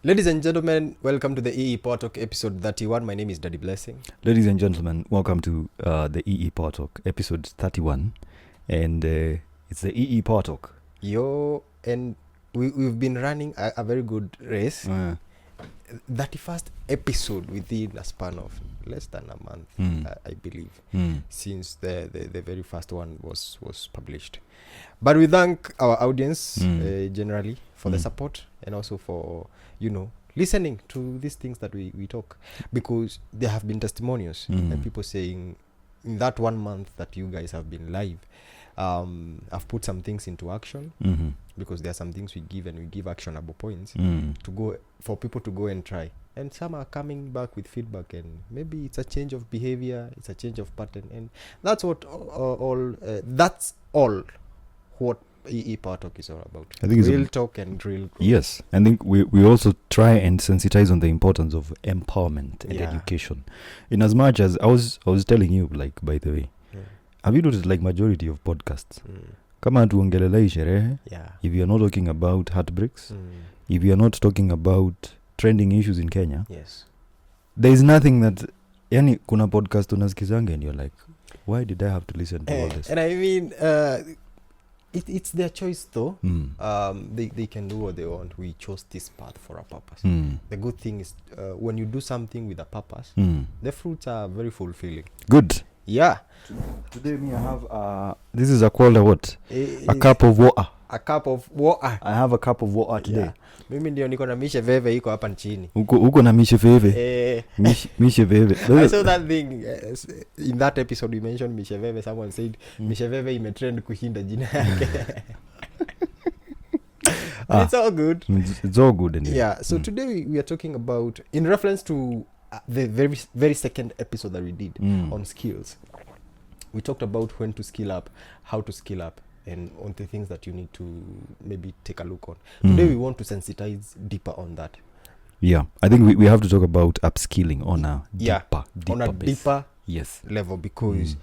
Ladies and gentlemen, welcome to the EE Powertalk episode 31. My name is Daddy Blessing. Ladies and gentlemen, welcome to the EE Powertalk episode 31. And it's the EE Powertalk. And we've been running a very good race. 31st episode within a span of less than a month, I believe, since the very first one was published. But we thank our audience generally for the support and also for, listening to these things that we talk, because there have been testimonials and people saying in that 1 month that you guys have been live, I've put some things into action, because there are some things we give actionable points to go for people to go and try. And some are coming back with feedback, and maybe it's a change of behavior, it's a change of pattern, and that's what that's all what EE Powertalk is all about. I think real talk and real growth. Yes, I think we also try and sensitize on the importance of empowerment and education. In as much as I was telling you, like, by the way, have you noticed, like, majority of podcasts, kama tuongelelei sherehe, if you are not talking about heartbreaks, if you are not talking about trending issues in Kenya, there is nothing that, yani kuna podcast unasikizanga and you're like, why did I have to listen to all this? And I mean, it's their choice though. They can do what they want. We chose this path for a purpose. The good thing is when you do something with a purpose, the fruits are very fulfilling. Good. Yeah. Today me I have this is a called what? A cup of water. A cup of water. I have a cup of water today. Yeah. Mimi ndio niko na mishe veve iko hapa nchini. Uko na mishe veve. Mishe veve. I saw that thing in that episode we mentioned mishe veve. Someone said mishe veve imetrend kushinda jina yake. It's all good. It's all good. Anyway. Yeah. So today we are talking about, in reference to the very second episode that we did on skills. We talked about when to skill up, how to skill up, and on the things that you need to maybe take a look on. Today we want to sensitize deeper on that. Yeah, I think we have to talk about upskilling on a deeper deeper level, because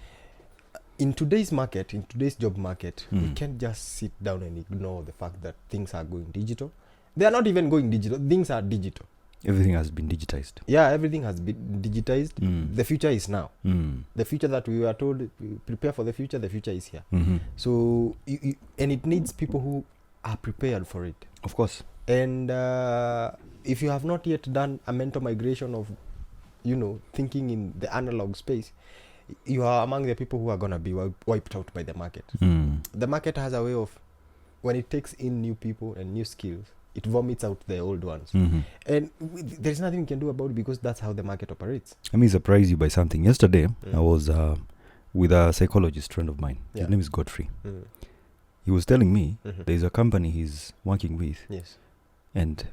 in today's market, in today's job market, we can't just sit down and ignore the fact that things are going digital. They are not even going digital. Things are digital. Everything has been digitized. Yeah, everything has been digitized. The future is now. The future that we were told, prepare for the future is here. So, and it needs people who are prepared for it. Of course. And if you have not yet done a mental migration of, thinking in the analog space, you are among the people who are going to be wiped out by the market. The market has a way of, when it takes in new people and new skills, it vomits out the old ones. And there's nothing you can do about it, because that's how the market operates. Let me surprise you by something. Yesterday, I was with a psychologist friend of mine. His name is Godfrey. He was telling me there's a company he's working with. Yes. And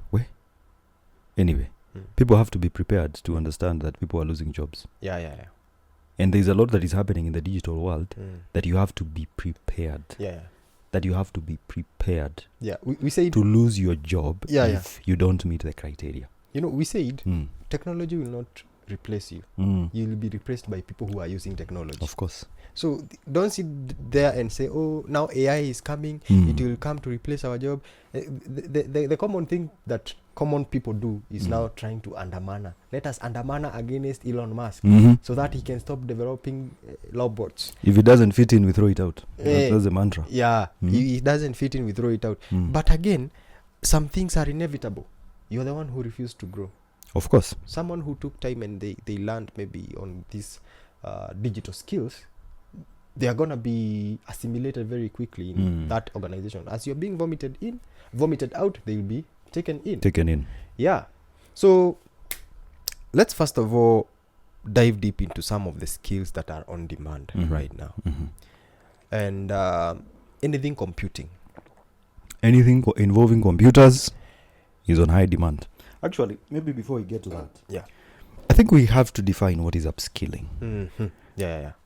anyway, people have to be prepared to understand that people are losing jobs. Yeah. And there's a lot that is happening in the digital world that you have to be prepared. That you have to be prepared we said to lose your job if you don't meet the criteria. We said technology will not replace you. You'll be replaced by people who are using technology. Of course. So don't sit there and say, oh, now AI is coming, it will come to replace our job. The common thing that common people do is now trying to undermine. Let us undermine against Elon Musk so that he can stop developing robots. If it doesn't fit in, we throw it out. That's the mantra. Yeah, if it doesn't fit in, we throw it out. But again, some things are inevitable. You're the one who refused to grow. Of course. Someone who took time and they learned maybe on these digital skills, they are going to be assimilated very quickly in that organization. As you're being vomited out, they will be taken in. Yeah. So let's first of all dive deep into some of the skills that are on demand right now. And anything computing. Anything involving computers is on high demand. Actually, maybe before we get to that, I think we have to define what is upskilling.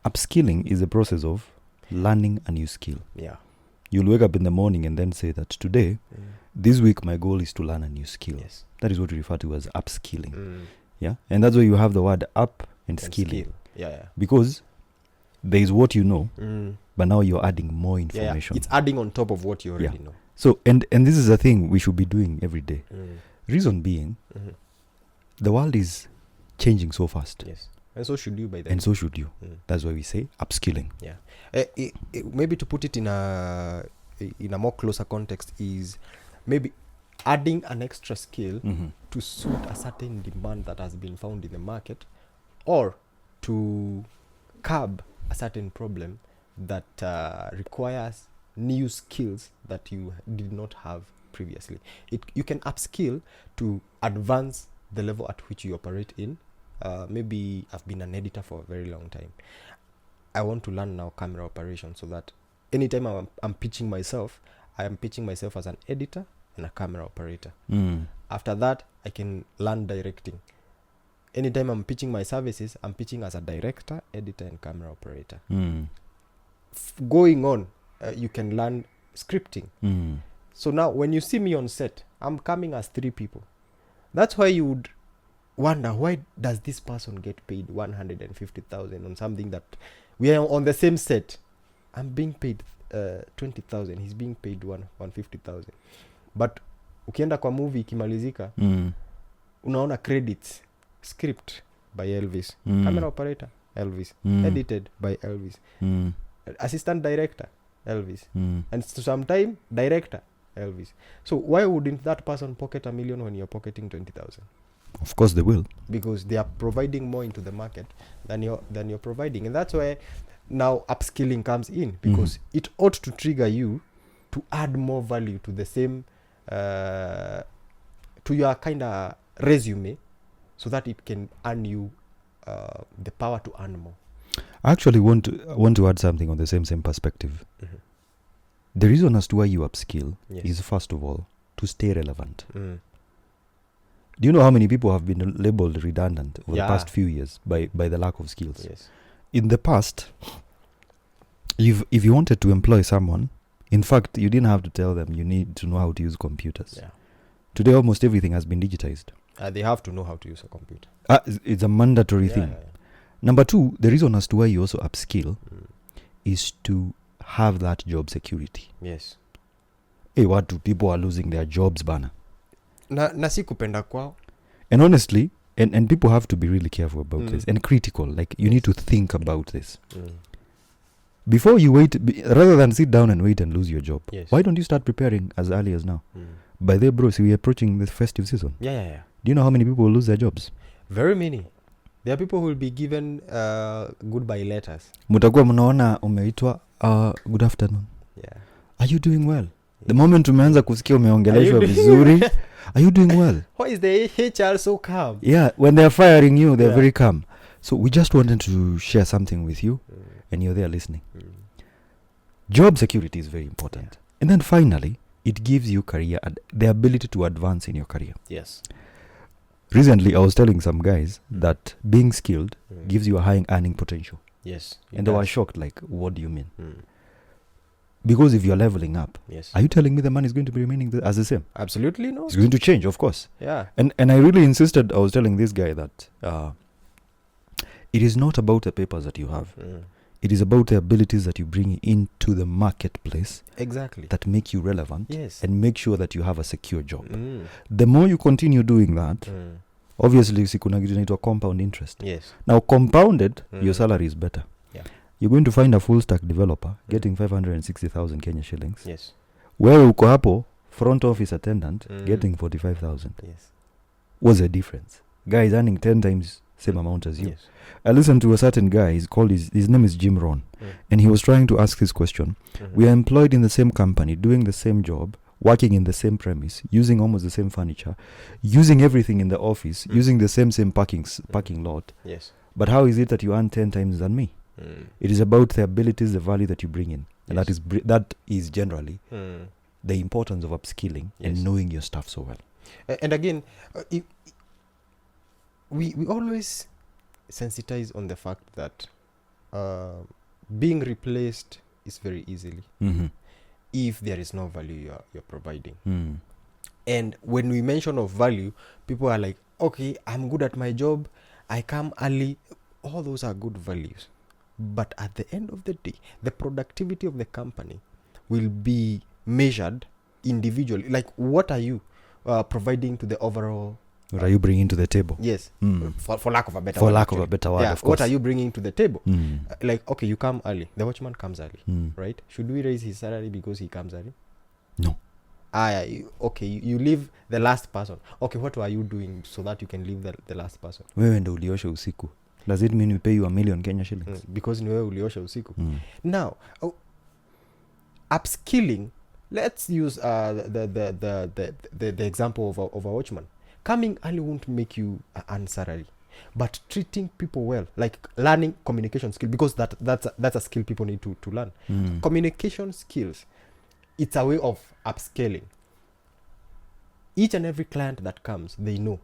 Upskilling is the process of learning a new skill. You'll wake up in the morning and then say that today, this week, my goal is to learn a new skill. That is what we refer to as upskilling. And that's why you have the word up and skilling. Because there is what you know, but now you're adding more information. It's adding on top of what you already know. So, and this is a thing we should be doing every day. Reason being, the world is changing so fast. Yes. And so should you by then. And so should you. That's why we say upskilling. Yeah. Maybe to put it in a more closer context is maybe adding an extra skill to suit a certain demand that has been found in the market, or to curb a certain problem that requires new skills that you did not have previously. You can upskill to advance the level at which you operate in. Maybe I've been an editor for a very long time. I want to learn now camera operation, so that anytime I'm pitching myself, I am pitching myself as an editor and a camera operator. After that, I can learn directing. Anytime I'm pitching my services, I'm pitching as a director, editor, and camera operator. Going on, you can learn scripting. So now when you see me on set, I'm coming as 3 people. That's why you would wonder, why does this person get paid 150,000 on something that we are on the same set? I'm being paid 20,000. He's being paid 150,000. But ukienda kwa movie ikimalizika, unaona credits, script by Elvis, camera operator Elvis, edited by Elvis, assistant director Elvis, and sometime director Elvis. So why wouldn't that person pocket $1 million when you're pocketing 20,000? Of course they will, because they are providing more into the market than you're providing. And that's why now upskilling comes in, because it ought to trigger you to add more value to the same to your kind of resume, so that it can earn you the power to earn more. I actually want to add something on the same perspective. The reason as to why you upskill is, first of all, to stay relevant. Do you know how many people have been labeled redundant over the past few years by the lack of skills? Yes. In the past, if you wanted to employ someone, in fact, you didn't have to tell them you need to know how to use computers. Yeah. Today, almost everything has been digitized. They have to know how to use a computer. It's a mandatory thing. Yeah. Number 2, the reason as to why you also upskill is to have that job security. Yes. Hey, what do people are losing their jobs, bana? Na si kupenda kwao. And honestly, and people have to be really careful about this, and critical. Like, you need to think about this. Before you wait, rather than sit down and wait and lose your job, why don't you start preparing as early as now? By the way, bro, we're approaching the festive season. Yeah. Do you know how many people will lose their jobs? Very many. There are people who will be given goodbye letters. Mutakuwa mnaona umeitwa good afternoon. Yeah. Are you doing well? The moment umeanza kusikia umeongeleshwa vizuri, are you doing well? Why is the HR so calm? Yeah, when they're firing you, they're very calm. So we just wanted to share something with you, and you're there listening. Job security is very important. And then finally, it gives you career, the ability to advance in your career. Yes. Recently, I was telling some guys that being skilled gives you a high earning potential. Yes. And they were shocked, like, what do you mean? Because if you're leveling up, yes. Are you telling me the money is going to be remaining as the same? Absolutely no. It's going to change, of course. Yeah. And I really insisted, I was telling this guy that it is not about the papers that you have. It is about the abilities that you bring into the marketplace. Exactly. That make you relevant. Yes. And make sure that you have a secure job. The more you continue doing that, obviously, kuna kitu inaitwa compound interest. Yes. Now, compounded, your salary is better. Yeah. You're going to find a full stack developer getting 560,000 Kenya shillings. Yes. Wewe uko hapo, front office attendant, getting 45,000. Yes. What's the difference? Guy is earning 10 times same amount as you. Yes. I listened to a certain guy, his name is Jim Rohn, and he was trying to ask this question. We are employed in the same company, doing the same job, working in the same premise, using almost the same furniture, using everything in the office, using the same parking lot. Yes. But how is it that you earn 10 times than me? It is about the abilities, the value that you bring in. And that is generally the importance of upskilling and knowing your stuff so well. And again, we always sensitize on the fact that being replaced is very easily if there is no value you're providing. And when we mention of value, people are like, okay, I'm good at my job, I come early. All those are good values. But at the end of the day, the productivity of the company will be measured individually. Like, what are you? providing to the overall. What are you bringing to the table? Yes, for lack of a better word. For lack actually. of a better word, yeah, of course. What are you bringing to the table? Like, okay, you come early. The watchman comes early, right? Should we raise his salary because he comes early? No. Okay, you leave the last person. Okay, what are you doing so that you can leave the last person? Wewe ndo uliosha usiku. Does it mean we pay you $1 million Kenya shillings? Because ni wewe uliosha usiku. Now, upskilling. Let's use the example of a watchman. Coming early won't make you earn salary, but treating people well, like learning communication skill, because that's a skill people need to learn. Communication skills, it's a way of upscaling. Each and every client that comes, they know.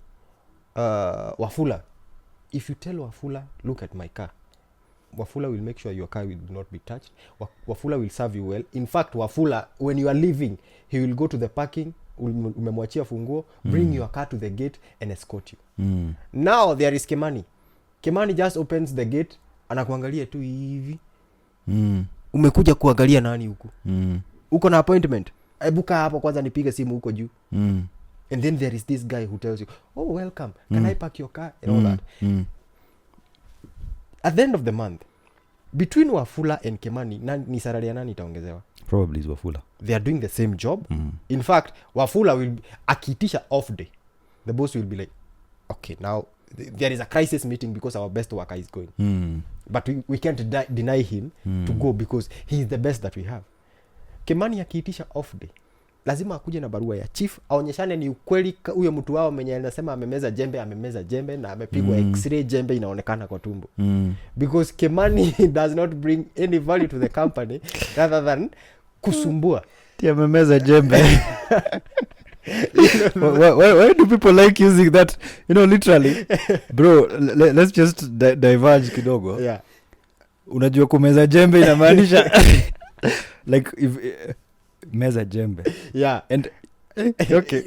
Wafula, if you tell Wafula, look at my car, Wafula will make sure your car will not be touched. Wafula will serve you well. In fact, Wafula, when you are leaving, he will go to the parking, umemwachia funguo, bring your car to the gate and escort you. Now there is Kemani. Kemani just opens the gate, anakuangalia tu hivi. Umekuja kuangalia nani huku? Uko na appointment? Ebuka hapo kwanza nipige simu huko juu. And then there is this guy who tells you, oh, welcome. Can I park your car? And all that. At the end of the month, between Wafula and Kemani, ni salary ya nani itaongezewa? Probably is Wafula. They are doing the same job. In fact, Wafula will akitisha off day. The boss will be like, okay, now there is a crisis meeting because our best worker is going. But we can't deny him to go because he is the best that we have. Kemani akiitisha off day, lazima akuje na barua ya chief, aonyeshane ni ukweli huyo mtu wao mwenye anasema amemeza jembe na amepigwa x-ray, jembe inaonekana kwa tumbo. Because Kemani does not bring any value to the company rather than kusumbua. Amemeza jembe. Why do people like using that? Literally. Bro, let's just diverge kidogo. Yeah. Unajua kumeza jembe inamaanisha like if meza jembe. Yeah. And okay.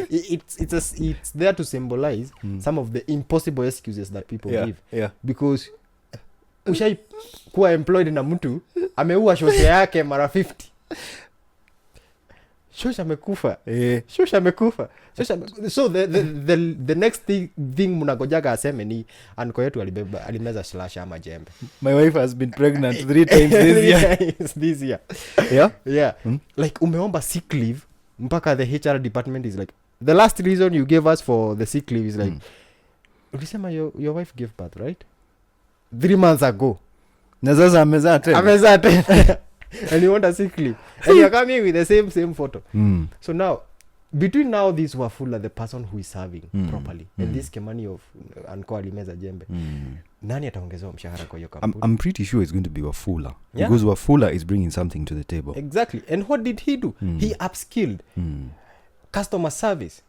It's there to symbolize some of the impossible excuses that people give. Yeah. Because ushai kuwa employed na mtu ameua shosha yake mara 50. Shosha amekufa. Shosha amekufa. So the next thing mnagojaga aseme ni anko yetu alimeza slash ama jembe. My wife has been pregnant 3 times this year. Yeah? Like umeomba sick leave mpaka the HR department is like, the last reason you gave us for the sick leave is like, ulisema your wife gave birth, right? 3 months ago. Na sasa amezaa tena. And you want a sick leave. And you're coming with the same photo. So now, between now this Wafula, the person who is serving properly, and this Kemani of Anko alimeza jembe, nani ataongezewa mshahara kwa hiyo kampuni? I'm pretty sure it's going to be Wafula. Yeah. Because Wafula is bringing something to the table. Exactly. And what did he do? He upskilled. Customer service,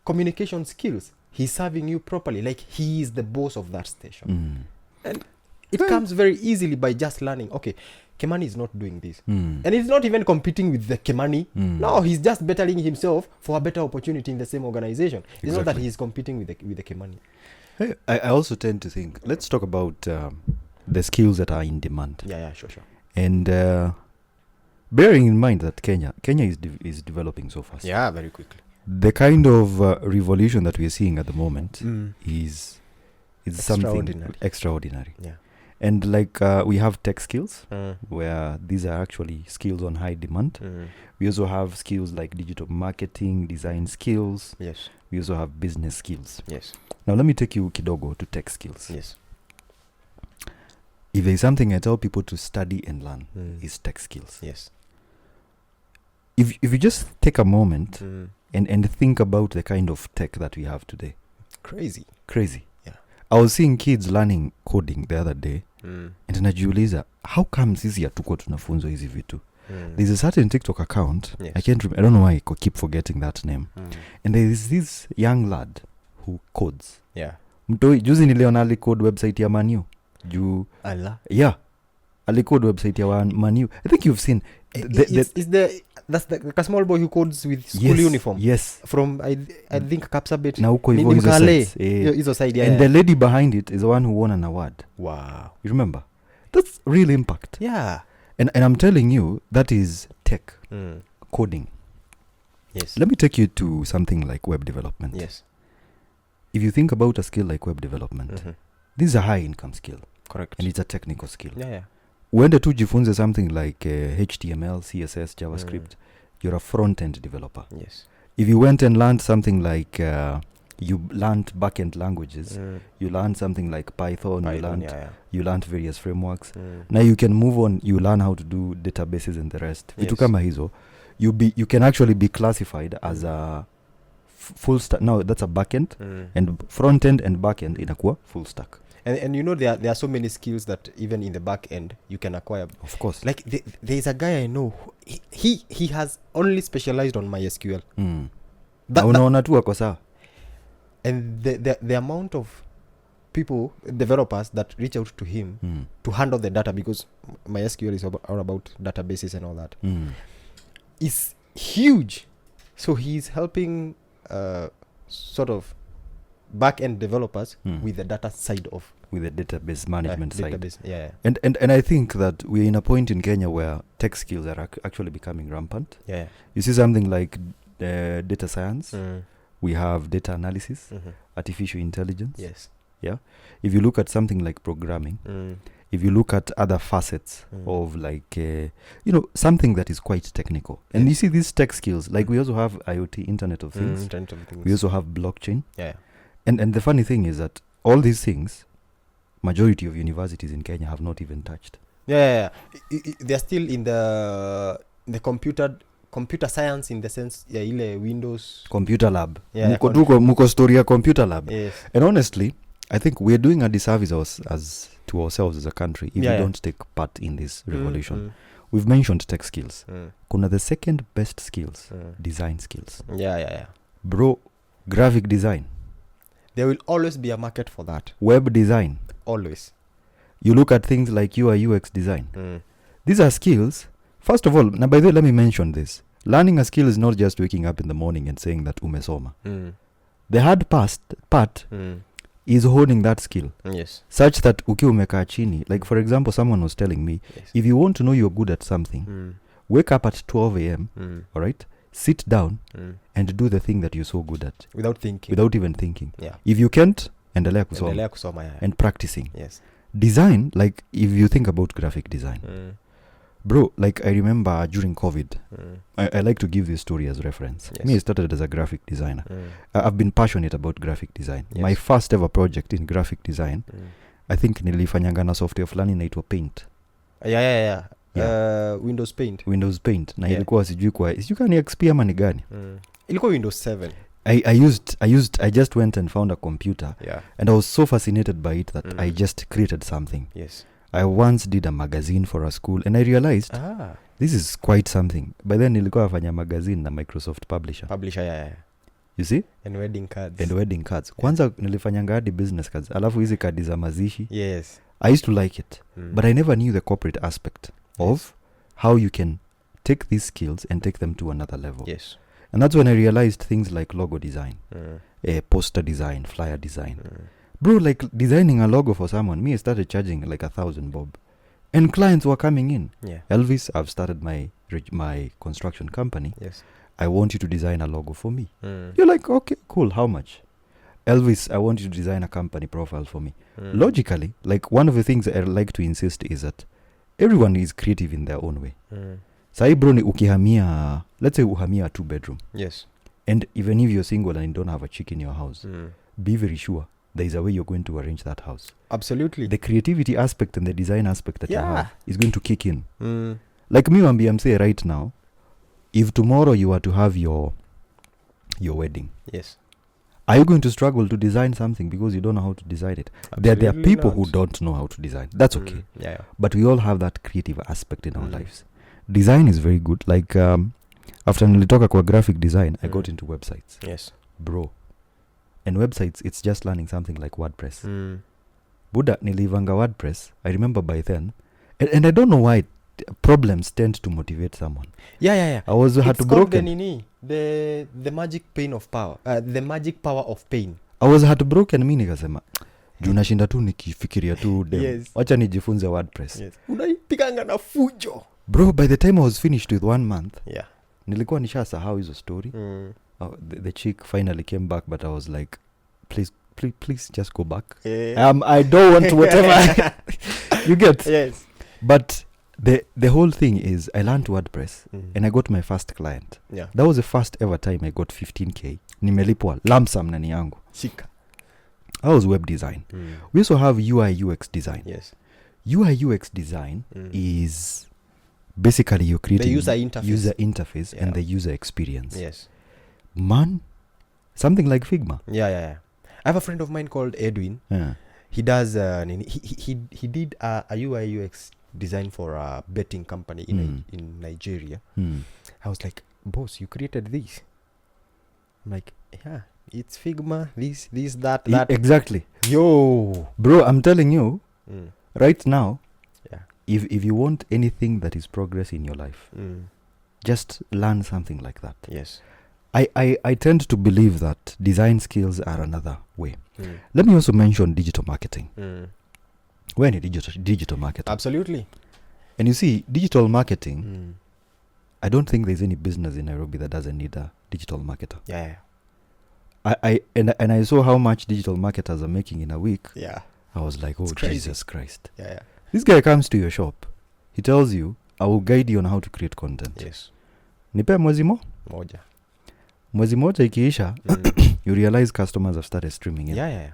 communication skills. He's serving you properly. Like he is the boss of that station. And it comes very easily by just learning. Okay, Kemani is not doing this. And he's not even competing with the Kemani. No, he's just bettering himself for a better opportunity in the same organization. It's not that he's competing with the Kemani. Hey, I also tend to think, let's talk about the skills that are in demand. Yeah, sure. And bearing in mind that Kenya is developing so fast. Yeah, very quickly. The kind of revolution that we are seeing at the moment is something extraordinary. Yeah. And like we have tech skills where these are actually skills on high demand. We also have skills like digital marketing, design skills. Yes. We also have business skills. Yes. Now let me take you kidogo to tech skills. Yes. If there is something I tell people to study and learn, is tech skills. Yes. If you just take a moment and think about the kind of tech that we have today. Crazy. Yeah. I was seeing kids learning coding the other day. And najiuliza, how come sisi hatuko tunafunzwa hizi vitu? There's a certain TikTok account. Yes. I don't know why I keep forgetting that name. And there is this young lad who codes. Yeah. Mtoi juzi niliona alicode website ya Man U. Yeah. Alicode website ya Man U. I think you've seen that's the small boy who codes with school uniform. Yes. From I think Kapsabet. Na huko hivyo hizo side. And the lady behind it is the one who won an award. Wow. You remember? That's real impact. Yeah. And I'm telling you, that is tech. Coding. Yes. Let me take you to something like web development. Yes. If you think about a skill like web development, this is a high income skill. Correct. And it's a technical skill. Yeah. Uende tu jifunze something like HTML, CSS, JavaScript, you're a front-end developer. Yes. If you went and learned something like you learned back-end languages, you learned something like Python, you learned various frameworks. Now you can move on, you learn how to do databases and the rest. Vitu kama hizo, you can actually be classified as a full stack. Now that's a back-end, and front-end and back-end inakuwa full stack. And you know there are so many skills that even in the back end you can acquire. Of course. Like there's a guy I know, he has only specialized on MySQL. Unaona tu ako sawa. And the amount of people, developers that reach out to him to handle the data, because MySQL is all about databases and all that, is huge. So he's helping sort of back-end developers with the data side of, with the database management side. Database, yeah. And I think that we're in a point in Kenya where tech skills are actually becoming rampant. Yeah. You see something like data science. We have data analysis, artificial intelligence. Yes. Yeah. If you look at something like programming, if you look at other facets of like, something that is quite technical. And you see these tech skills, like we also have IoT, Internet of Things. We also have blockchain. Yeah. And the funny thing is that all these things, majority of universities in Kenya have not even touched. Yeah. They're still in the computer science, in the sense ile Windows computer lab. Yeah, muko story ya computer lab. Yes. And honestly, I think we're doing a disservice as to ourselves as a country if we don't take part in this revolution. We've mentioned tech skills. Kuna the second best skills, design skills. Yeah. Bro, graphic design. There will always be a market for that. Web design. Always. You look at things like UI UX design. These are skills. First of all, now by the way, let me mention this. Learning a skill is not just waking up in the morning and saying that umesoma. The hard part is honing that skill. Yes. Such that ukiwa umekaa chini, like for example, someone was telling me, if you want to know you're good at something, wake up at 12 a.m., all right? Sit down and do the thing that you're so good at. Without even thinking. Yeah. If you can't, endelea kusoma. Yeah. And practicing. Yes. Design, like if you think about graphic design, bro, like I remember during COVID, I like to give this story as reference. Yes. Me, I started as a graphic designer. I've been passionate about graphic design. Yes. My first ever project in graphic design, I think nilifanyanga na software fulani inaitwa Paint. Yeah. Windows Paint. Na ilikuwa sijui kani XP ama ni gani. Ilikuwa Windows 7. I just went and found a computer. Yeah. And I was so fascinated by it that I just created something. Yes. I once did a magazine for a school and I realized this is quite something. By then nilikuwa nafanya magazine na Microsoft Publisher. Yeah. You see? And wedding cards. Kwanza nilifanyanga hadi business cards. Alafu hizi kadi za mazishi. Yes. I used to like it. But I never knew the corporate aspect of how you can take these skills and take them to another level. Yes. And that's when I realized things like logo design, poster design, flyer design. Bro, like designing a logo for someone, me, I started charging like 1,000 bob. And clients were coming in. Yeah. Elvis, I've started my construction company. Yes. I want you to design a logo for me. You're like, okay, cool, how much? Elvis, I want you to design a company profile for me. Logically, like one of the things I like to insist is that everyone is creative in their own way. Sai bro, ni ukihamia, let's say uhamia a 2-bedroom. Yes. And even if you're single and you don't have a chick in your house, be very sure there is a way you're going to arrange that house. Absolutely. The creativity aspect and the design aspect that you have is going to kick in. Like me and BMC right now, if tomorrow you were to have your wedding, yes, are you going to struggle to design something because you don't know how to design it? There are people who don't know how to design. That's okay. Yeah. But we all have that creative aspect in our lives. Design is very good. Like after nilitoka kwa graphic design, I got into websites. Yes. Bro. And websites, it's just learning something like WordPress. Buddha nilivanga WordPress. I remember by then. And I don't know why problems tend to motivate someone. Yeah. I was heartbroken. The magic pain of power. The magic power of pain. I was heartbroken. Mimi nikasema junashinda tu nikifikiria tu dem. Yes. Wacha nijifunze WordPress. Yes. Unaipiganga na fujo. Bro, by the time I was finished with 1 month, nilikuwa nishasahau hizo story. The chick finally came back, but I was like, please just go back. I don't want whatever. You get? Yes. But the whole thing is, I learned WordPress and I got my first client. Yeah. That was the first ever time I got 15k. Nimelipwa lump sum nani yangu. Shika. That was web design. We also have UI UX design. Yes. UI UX design is basically you're creating the user interface and the user experience. Yes. Man, something like Figma. Yeah. I have a friend of mine called Edwin. Yeah. He does he did a UI UX design for a betting company in Nigeria. I was like, boss, you created this? I'm like, yeah, it's Figma, this, that. Exactly. Yo, bro, I'm telling you, right now, yeah, if you want anything that is progress in your life, just learn something like that. Yes. I tend to believe that design skills are another way. Let me also mention digital marketing. We're in digital marketing. Absolutely. And you see, digital marketing, I don't think there's any business in Nairobi that doesn't need a digital marketer. Yeah. I saw how much digital marketers are making in a week. Yeah. I was like, oh, Jesus Christ. Yeah. This guy comes to your shop. He tells you, I will guide you on how to create content. Yes. Nipe mwezi moja. Mwezi moja ikiisha, you realize customers have started streaming in. Yeah.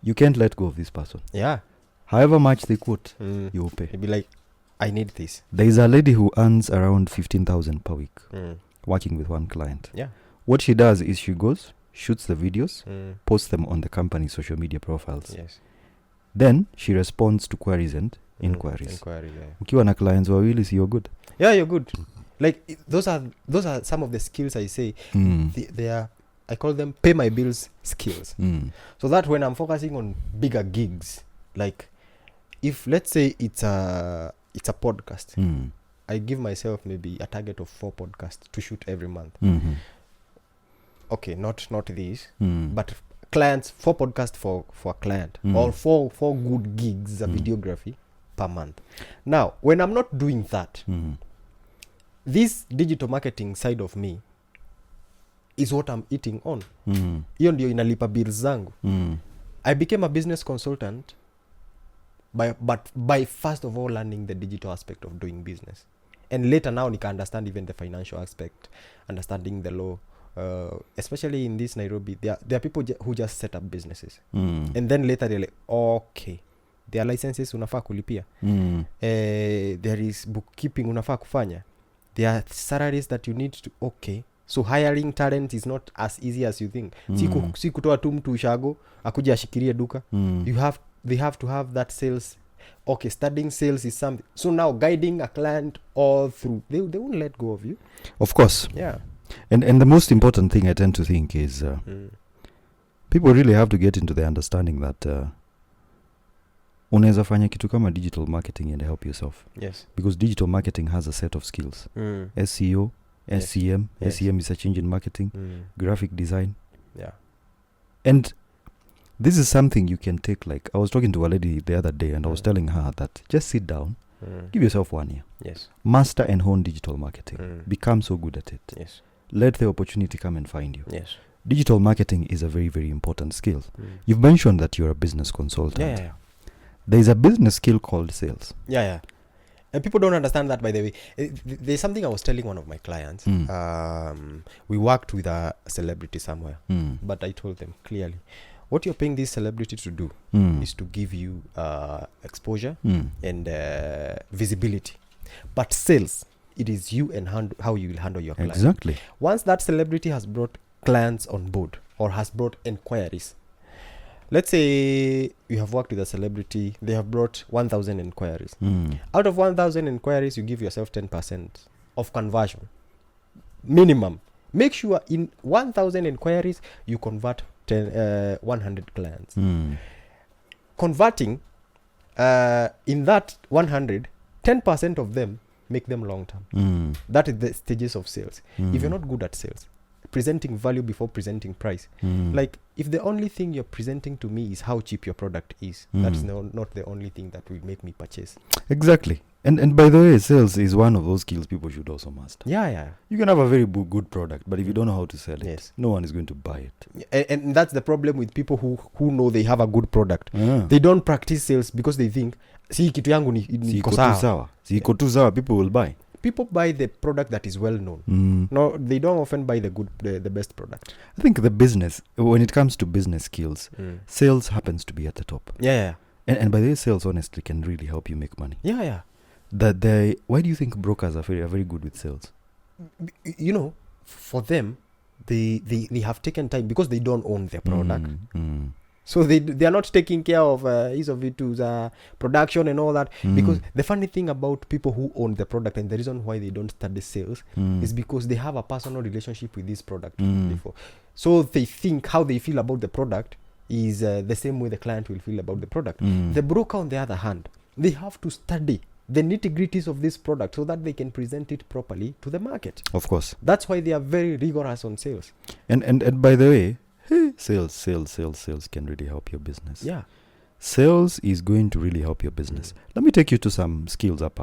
You can't let go of this person. Yeah. However much they quote, you will pay. You'll be like, I need this. There is a lady who earns around 15,000 per week working with one client. Yeah. What she does is she goes, shoots the videos, posts them on the company's social media profiles. Yes. Then she responds to queries and inquiries. Ukiwa na clients wawili, you're good. Yeah, you're good. Like those are some of the skills I say. They are, I call them pay my bills skills. So that when I'm focusing on bigger gigs, like if let's say it's a podcast, I give myself maybe a target of 4 podcasts to shoot every month. Okay, not these, but clients, 4 podcasts for a client, or 4 good gigs of videography per month. Now, when I'm not doing that, this digital marketing side of me is what I'm eating on. Hiyo ndio inalipa bills zangu. I became a business consultant by first of all learning the digital aspect of doing business. And later now nika understand even the financial aspect, understanding the law. Especially in this Nairobi, there are people who just set up businesses. And then later they're like, okay, there are licenses unafaa kulipia. There is bookkeeping unafaa kufanya. There are salaries that you need to, okay. So hiring talent is not as easy as you think. Si kutoa tu mtu ushago akuje ashikirie duka. They have to have that sales. Okay, studying sales is something. So now guiding a client all through, they won't let go of you. Of course. Yeah. And the most important thing I tend to think is people really have to get into the understanding that unaweza fanya kitu kama digital marketing and help yourself. Yes. Because digital marketing has a set of skills. SEO, SCM, SEM is search engine marketing, graphic design. Yeah. And this is something you can take, like, I was talking to a lady the other day and I was telling her that just sit down, give yourself 1 year. Yes. Master and hone digital marketing. Become so good at it. Yes. Let the opportunity come and find you. Yes. Digital marketing is a very, very important skill. You've mentioned that you're a business consultant. Yeah. There is a business skill called sales. Yeah. And people don't understand that, by the way. There's something I was telling one of my clients. We worked with a celebrity somewhere. But I told them clearly, what you're paying this celebrity to do is to give you exposure and visibility. But sales, it is you and how you will handle your client. Exactly. Once that celebrity has brought clients on board or has brought inquiries, let's say you have worked with a celebrity, they have brought 1,000 inquiries. Out of 1,000 inquiries, you give yourself 10% of conversion. Minimum. Make sure in 1,000 inquiries, you convert 100 clients. Converting in that 100, 10% of them make them long term. That is the stages of sales. If you're not good at sales, presenting value before presenting price, like if the only thing you're presenting to me is how cheap your product is, that's not the only thing that will make me purchase. Exactly. And by the way, sales is one of those skills people should also master. Yeah. You can have a very good product, but if you don't know how to sell it, Yes. no one is going to buy it. And that's the problem with people who know they have a good product. They don't practice sales because they think, si kitu yangu ni iko sawa. Si iko tu sawa, people will buy. People buy the product that is well known. No, they don't often buy the best product. I think the business, when it comes to business skills, sales happens to be at the top. Yeah. And by the way, sales honestly can really help you make money. Yeah. Why do you think brokers are very good with sales? You know, for them, they have taken time because they don't own their product. So they are not taking care of ease of it to production and all that. Because the funny thing about people who own the product, and the reason why they don't study sales, is because they have a personal relationship with this product before. So they think how they feel about the product is the same way the client will feel about the product. The broker, on the other hand, they have to study the nitty-gritties of this product so that they can present it properly to the market. Of course. That's why they are very rigorous on sales. And by the way, sales can really help your business. Yeah. Sales is going to really help your business. Let me take you to some skills up.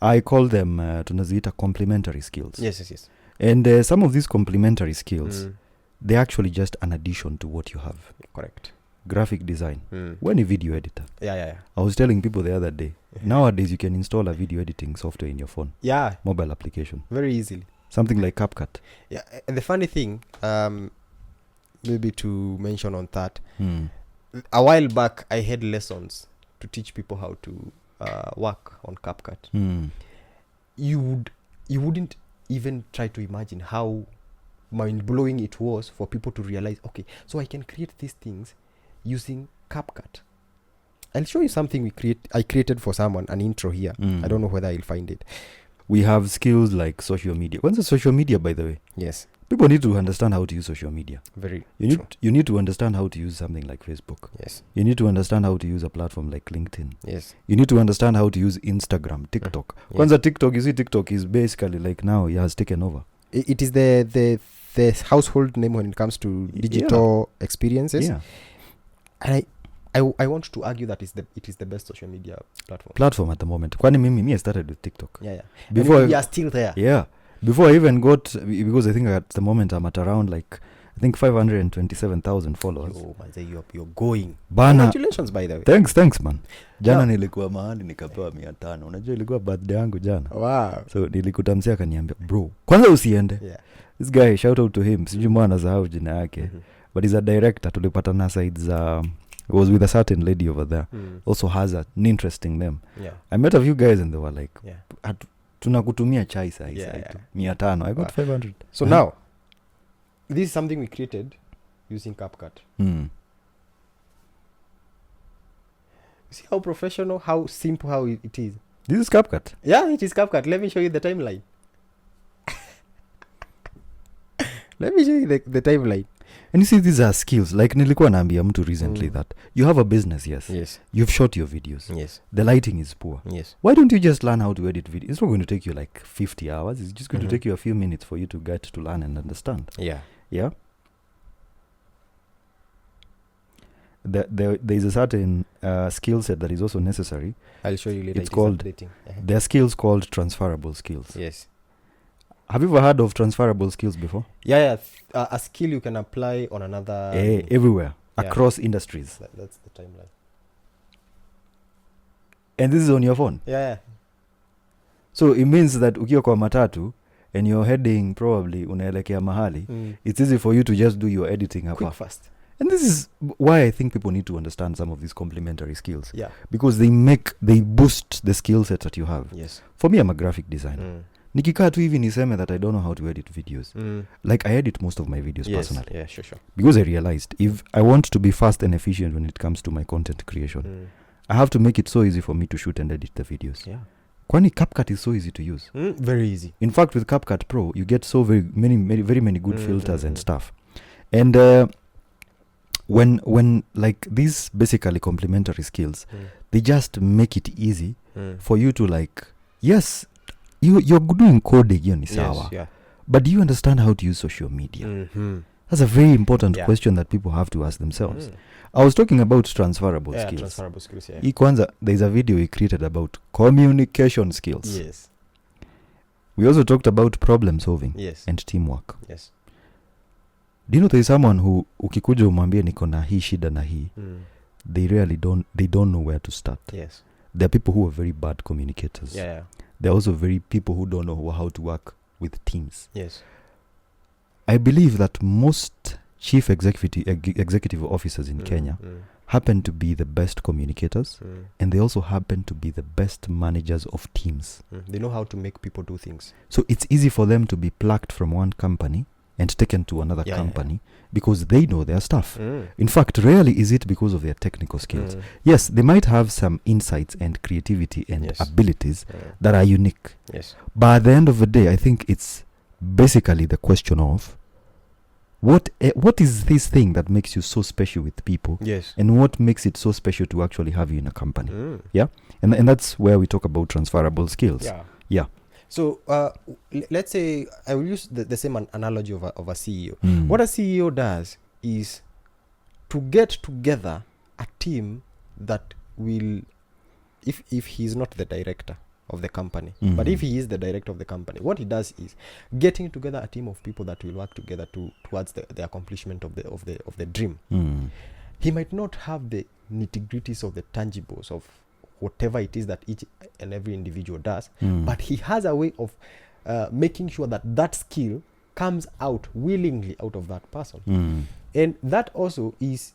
I call them tunaziita complementary skills. Yes. And some of these complementary skills, they're actually just an addition to what you have. Correct. Graphic design. When a video editor. Yeah. I was telling people the other day, nowadays you can install a video editing software in your phone. Yeah. Mobile application. Very easily. Something like CapCut. Yeah. And the funny thing, maybe to mention on that, a while back I had lessons to teach people how to work on CapCut. You wouldn't even try to imagine how mind-blowing it was for people to realize, okay, so I can create these things using CapCut. I'll show you something I created for someone, an intro here. I don't know whether I'll find it. We have skills like social media. What's the social media, by the way? Yes. People need to understand how to use social media. Very true. You need to understand how to use something like Facebook. Yes. You need to understand how to use a platform like LinkedIn. Yes. You need to understand how to use Instagram, TikTok. Kwanza TikTok, you see TikTok is basically like now it has taken over. It is the household name when it comes to digital experiences. Yeah. And I want to argue that it is the best social media platform at the moment. Kwani mimi I started with TikTok. Yeah. Before you are still there. Yeah. Before I even got, because I think at the moment I'm at around 527,000 followers. Oh man, you're going. Bana. Congratulations by the way. Thanks man. Jana nilikuwa mahali nikapewa 500. Unajua ilikuwa birthday yangu jana. Wow. So nilikuta msee akaniambia, bro, kwanza usiende. Yeah. This guy, shout out to him. Sijui mwana sahau jina yake. But he's a director. Tulipatana sides was with a certain lady over there. Also has an interesting name. Yeah. I met a few guys and they were like, tunakutumia chai saa hii 500. I got 500. So now, this is something we created using CapCut. See how professional, how simple, how it is. This is CapCut? Yeah, it is CapCut. Let me show you the timeline. Let me show you the timeline. And you see, these are skills. Like nilikuwa naambia mtu recently that you have a business, yes. You've shot your videos. Yes. The lighting is poor. Yes. Why don't you just learn how to edit videos? It's not going to take you like 50 hours. It's just going to take you a few minutes for you to get to learn and understand. Yeah. Yeah? There is a certain skill set that is also necessary. I'll show you later. It's called, there are skills called transferable skills. Yes. Have you ever heard of transferable skills before? Yeah. A skill you can apply on another... everywhere, across industries. That's the timeline. And this is on your phone? Yeah. So it means that ukiwa kwa matatu and you're heading probably unaelekea mahali, it's easy for you to just do your editing quick, fast. And this is why I think people need to understand some of these complementary skills. Yeah. Because they boost the skill set that you have. Yes. For me, I'm a graphic designer. Nikikaa tu hivi niseme that I don't know how to edit videos. Like I edit most of my videos personally. Yeah, sure. Because I realized if I want to be fast and efficient when it comes to my content creation, I have to make it so easy for me to shoot and edit the videos. Yeah. Kwani CapCut is so easy to use. Very easy. In fact, with CapCut Pro, you get so very many good filters and stuff. And when like these basically complementary skills, they just make it easy for you to like, yes, you're doing coding, you know, yes, yeah. But do you understand how to use social media? That's a very important question that people have to ask themselves. I was talking about transferable skills. Transferable skills, yeah. Kwanza, there's a video we created about communication skills. Yes. We also talked about problem solving and teamwork. Yes. Do you know there's someone who ukikuja umwambie niko na hii shida na hii, they don't know where to start. Yes. There are people who are very bad communicators. Yeah. There are also very people who don't know how to work with teams. Yes. I believe that most chief executive officers in Kenya happen to be the best communicators, and they also happen to be the best managers of teams. They know how to make people do things. So it's easy for them to be plucked from one company and taken to another company because they know their stuff. In fact, rarely is it because of their technical skills. Yes, they might have some insights and creativity and abilities that are unique. Yes. But at the end of the day, I think it's basically the question of what is this thing that makes you so special with people? Yes. And what makes it so special to actually have you in a company? Yeah. And that's where we talk about transferable skills. Yeah. So let's say I will use the same analogy of a CEO. What a CEO does is to get together a team that will, if he's not the director of the company, but if he is the director of the company, what he does is getting together a team of people that will work together towards the accomplishment of the dream. He might not have the nitty-gritties of the tangibles of whatever it is that each and every individual does, but he has a way of making sure that skill comes out willingly out of that person. And that also is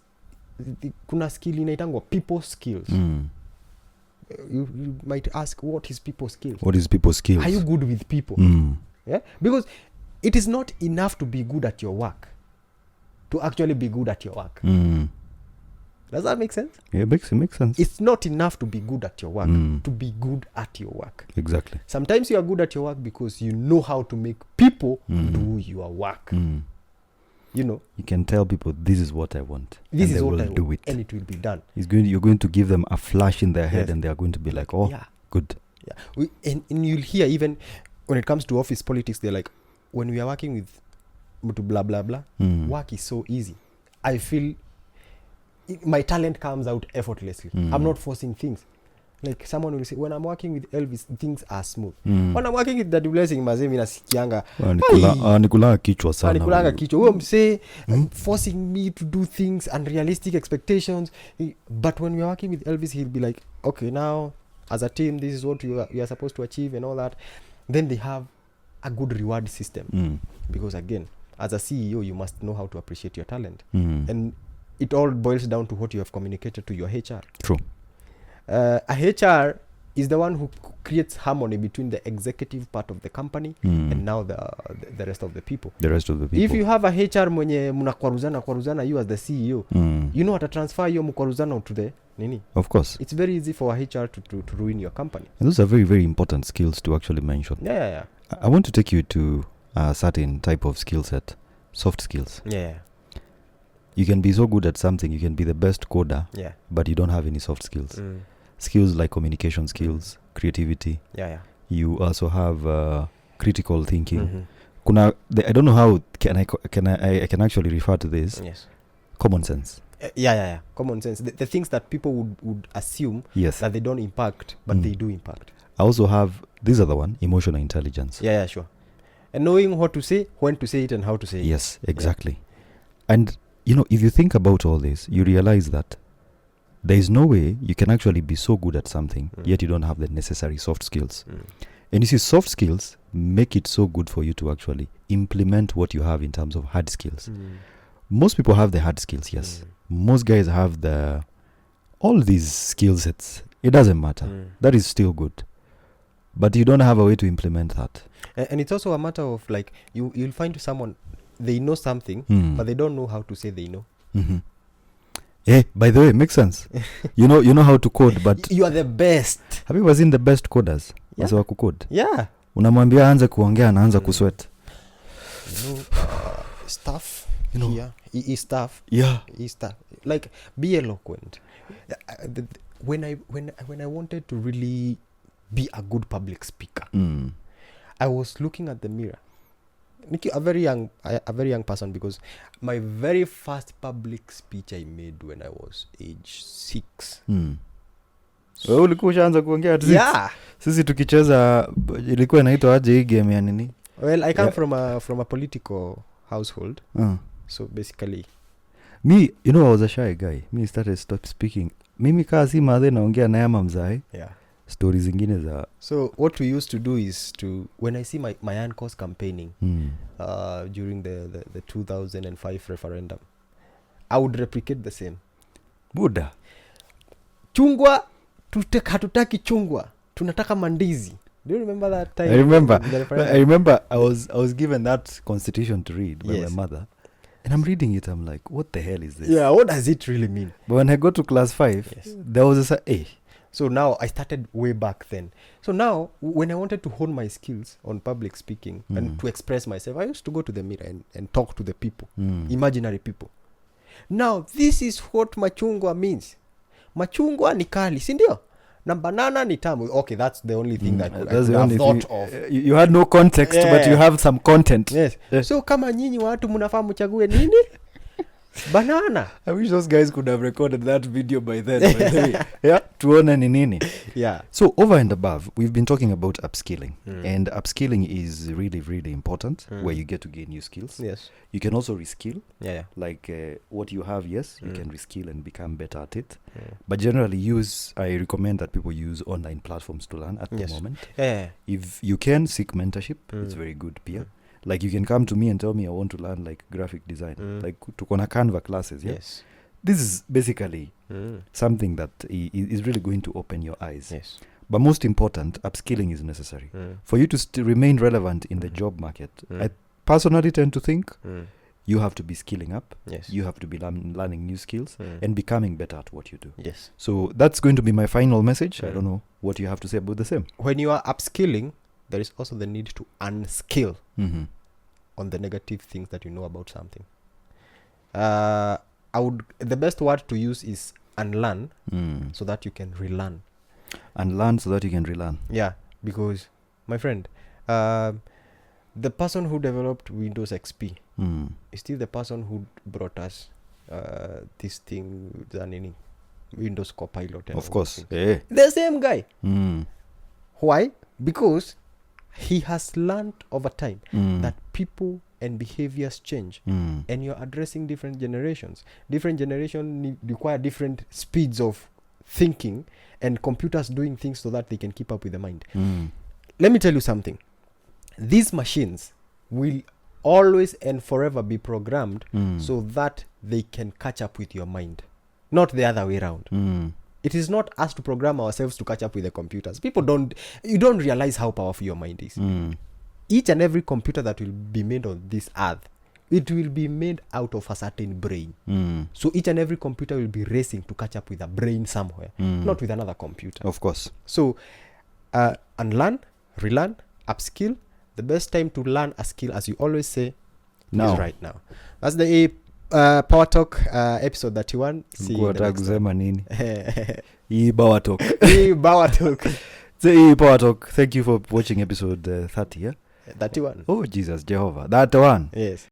kuna skill inaitangwa people skills. You might ask, what is people skills? What is people skills? Are you good with people? Yeah, because it is not enough to be good at your work, to actually be good at your work. Does that make sense? Yeah, it makes sense. It's not enough to be good at your work, to be good at your work. Exactly. Sometimes you are good at your work because you know how to make people do your work. You know, you can tell people, this is what I want. This is what I do want, it. and it will be done. You're going to give them a flash in their head, and they are going to be like, oh, good. Yeah. And you'll hear, even when it comes to office politics, they're like, when we are working with blah, blah, blah, work is so easy. I feel my talent comes out effortlessly. I'm not forcing things. Like someone will say, when I'm working with Elvis, things are smooth. When I'm working with Daddy Blessing, mazemi nasikianga nikulanga kichwa sana. Nikulanga kichwa. Huyo mse forcing me to do things, unrealistic expectations. But when we are working with Elvis, he'll be like, okay, now as a team, this is what you are supposed to achieve and all that. Then they have a good reward system. Because again, as a CEO, you must know how to appreciate your talent. And it all boils down to what you have communicated to your HR. True. A HR is the one who creates harmony between the executive part of the company and now the rest of the people. The rest of the people. If you have a HR mwenye mnakwaruzana you as the CEO, you know how to transfer your mkwaruzana to the nini. Of course. It's very easy for a HR to ruin your company. And those are very, very important skills to actually mention. Yeah. I want to take you to a certain type of skill set, soft skills. Yeah. You can be so good at something, you can be the best coder, but you don't have any soft skills. Skills like communication skills, creativity. Yeah. You also have critical thinking. I don't know how I can actually refer to this. Yes. Common sense. Yeah. Common sense. The things that people would assume that they don't impact, but they do impact. I also have this other one, emotional intelligence. Yeah, sure. And knowing what to say, when to say it, and how to say it. Yes, exactly. And if you think about all this, you realize that there is no way you can actually be so good at something, yet you don't have the necessary soft skills. And you see, soft skills make it so good for you to actually implement what you have in terms of hard skills. Most people have the hard skills, yes. Most guys have all these skill sets. It doesn't matter. That is still good. But you don't have a way to implement that. And it's also a matter of like, you'll find someone, they know something, but they don't know how to say they know. Hey, by the way, makes sense. you know how to code, but you are the best. Have you ever seen the best coders? Wase wa kucode. Yeah. Unamwambia aanze kuongea, anaanza kusweat. Stuff. Here. EE stuff. Yeah. EE stuff. Like, be eloquent. When I wanted to really be a good public speaker, I was looking at the mirror a very young person, because my very first public speech I made when I was age 6. Wewe ulikuwa ushaanza kuongea at 6? Yeah. Sisi tukicheza ilikuwa inaitwa aje hii game ya nini? Well, I come from a political household. So basically me, I was a shy guy. Me started stop speaking. Mimi kazi madhe naongea na yama mzae. Yeah. Stories zingine za. So what we used to do is when I see my uncles campaigning during the 2005 referendum, I would replicate the same. Buddha. Chungwa, hatutaki chungwa. Tunataka mandizi. Do you remember that time? I remember I was given that constitution to read by my mother. And I'm reading it, I'm like, what the hell is this? Yeah, what does it really mean? But when I got to class 5, there was a So now I started way back then. So now when I wanted to hone my skills on public speaking and to express myself, I used to go to the mirror and talk to the people, imaginary people. Now this is what machungwa means. Machungwa ni kali, si ndio? Na banana ni tamu. Okay, that's the only thing that I could have thought of. You had no context, but you have some content. Yes. So kama nyinyi watu mnafaa mchague nini? Banana. I wish those guys could have recorded that video by then. By the way. Yeah, tuone ni nini. Yeah. So over and above, we've been talking about upskilling. And upskilling is really, really important, where you get to gain new skills. Yes. You can also reskill. Yeah. Like what you have, you can reskill and become better at it. But generally I recommend that people use online platforms to learn at the moment. Yeah. If you can seek mentorship, it's very good peer. Like you can come to me and tell me I want to learn like graphic design, like to Kona Canva classes. Yeah? Yes. This is basically something that is really going to open your eyes. Yes. But most important, upskilling is necessary for you to remain relevant in the job market. I personally tend to think you have to be skilling up. Yes. You have to be learning new skills and becoming better at what you do. Yes. So that's going to be my final message. I don't know what you have to say about the same. When you are upskilling, there is also the need to unskill on the negative things that you know about something. The best word to use is unlearn, so that you can relearn. Unlearn so that you can relearn. Yeah, because my friend, the person who developed Windows XP is still the person who brought us this thing, Windows Copilot. Of course. The same guy. Why? Because he has learned over time that people and behaviors change, and you're addressing different generations. Different generations require different speeds of thinking, and computers doing things so that they can keep up with the mind. Let me tell you something. These machines will always and forever be programmed so that they can catch up with your mind, not the other way around. It is not us to program ourselves to catch up with the computers. You don't realize how powerful your mind is. Each and every computer that will be made on this earth, it will be made out of a certain brain. So each and every computer will be racing to catch up with a brain somewhere, not with another computer. Of course. So unlearn, relearn, upskill. The best time to learn a skill, as you always say, is right now. That's the EE Powertalk episode 31. See you next time. EE Powertalk. EE Powertalk. The EE Powertalk. Thank you for watching episode 30. Yeah? 31. Oh Jesus, Jehovah. That one. Yes.